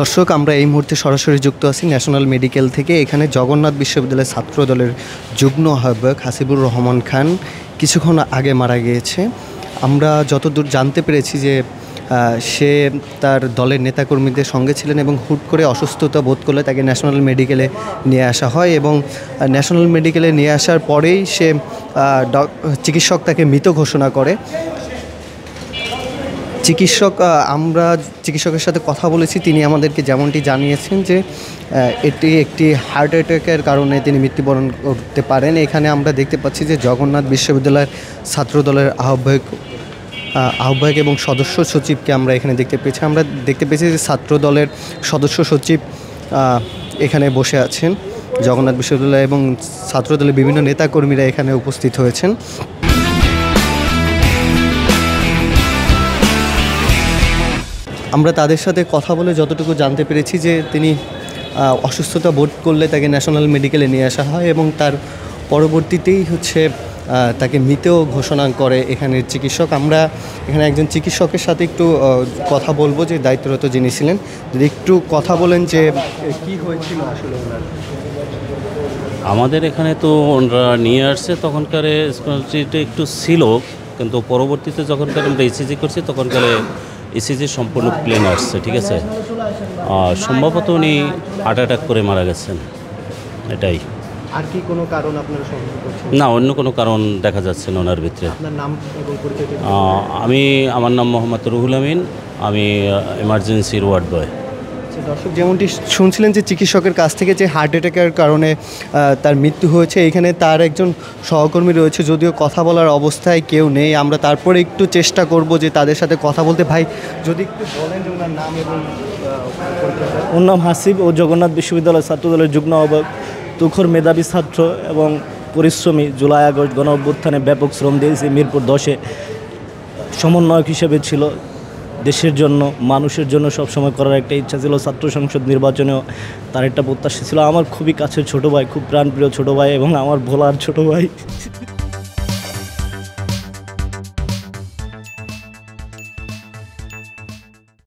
দর্শক, আমরা এই মুহূর্তে সরাসরি যুক্ত আছি ন্যাশনাল মেডিকেল থেকে। এখানে জগন্নাথ বিশ্ববিদ্যালয়ের ছাত্র দলের যুগ্ম আহ্বায়ক হাসিবুর রহমান খান কিছুক্ষণ আগে মারা গিয়েছে। আমরা যতদূর জানতে পেরেছি যে সে তার দলের নেতাকর্মীদের সঙ্গে ছিলেন এবং হুট করে অসুস্থতা বোধ করলে তাকে ন্যাশনাল মেডিকেলে নিয়ে আসা হয় এবং ন্যাশনাল মেডিকেলে নিয়ে আসার পরেই সে চিকিৎসক তাকে মৃত ঘোষণা করে। আমরা চিকিৎসকের সাথে কথা বলেছি, তিনি আমাদেরকে যেমনটি জানিয়েছেন যে এটি একটি হার্ট অ্যাটাকের কারণে তিনি মৃত্যুবরণ করতে পারেন। এখানে আমরা দেখতে পাচ্ছি যে জগন্নাথ বিশ্ববিদ্যালয়ের ছাত্রদলের আহ্বায়ক এবং সদস্য সচিবকে আমরা এখানে দেখতে পেয়েছি। আমরা দেখতে পেয়েছি যে ছাত্রদলের সদস্য সচিব এখানে বসে আছেন। জগন্নাথ বিশ্ববিদ্যালয় এবং ছাত্রদলের বিভিন্ন নেতাকর্মীরা এখানে উপস্থিত হয়েছেন। আমরা তাদের সাথে কথা বলে যতটুকু জানতে পেরেছি যে তিনি অসুস্থতা বোধ করলে তাকে ন্যাশনাল মেডিকেলে নিয়ে আসা হয় এবং তার পরবর্তীতেই তাকে মৃত ঘোষণা করে এখানের চিকিৎসক। আমরা এখানে একজন চিকিৎসকের সাথে একটু কথা বলবো, যে দায়িত্বরত যিনি ছিলেন, যদি একটু কথা বলেন যে কি হয়েছিল আসলে ওনার। আমাদের এখানে তো ওনারা নিয়ে আসছে, তখনকারে রেসপন্সিবিলিটি একটু ছিল, কিন্তু পরবর্তীতে যখনকার আমরা ইসিজি করছি তখনকারে ইসিজি সম্পূর্ণ প্লেন আসছে, ঠিক আছে। সম্ভবত উনি হার্ট অ্যাটাক করে মারা গেছেন, এটাই। আর কি কোনো কারণ আপনারা সন্দেহ করছেন? না, অন্য কোনো কারণ দেখা যাচ্ছে না ওনার ভিতরে। আপনার নাম এবং পরিচয়? আমার নাম মোহাম্মদ রুহুল আমিন, আমি এমার্জেন্সির ওয়ার্ড বয়। দর্শক, যেমনটি শুনছিলেন যে চিকিৎসকের কাছ থেকে যে হার্ট অ্যাটাকের কারণে তার মৃত্যু হয়েছে, এখানে তার একজন সহকর্মী রয়েছে, যদিও কথা বলার অবস্থায় কেউ নেই। আমরা তারপরে একটু চেষ্টা করব যে তাদের সাথে কথা বলতে। ভাই, যদি একটু বলেন যে ওনার নাম এবং ওর নাম হাসিব ও জগন্নাথ বিশ্ববিদ্যালয়ের ছাত্রদলের যুগ্ম আহ্বায়ক, তুখোর মেধাবী ছাত্র এবং পরিশ্রমী। জুলাই আগস্ট গণ অভ্যুত্থানে ব্যাপক শ্রম দিয়েছে। মিরপুর 10-এ সমন্বয়ক হিসেবে ছিল। দেশের জন্য, মানুষের জন্য সবসময় করার একটা ইচ্ছা ছিল। ছাত্র সংসদ নির্বাচনেও তার একটা প্রত্যাশা ছিল। আমার খুবই কাছের ছোটো ভাই, খুব প্রাণপ্রিয় ছোটো ভাই এবং আমার ভোলার ছোটো ভাই।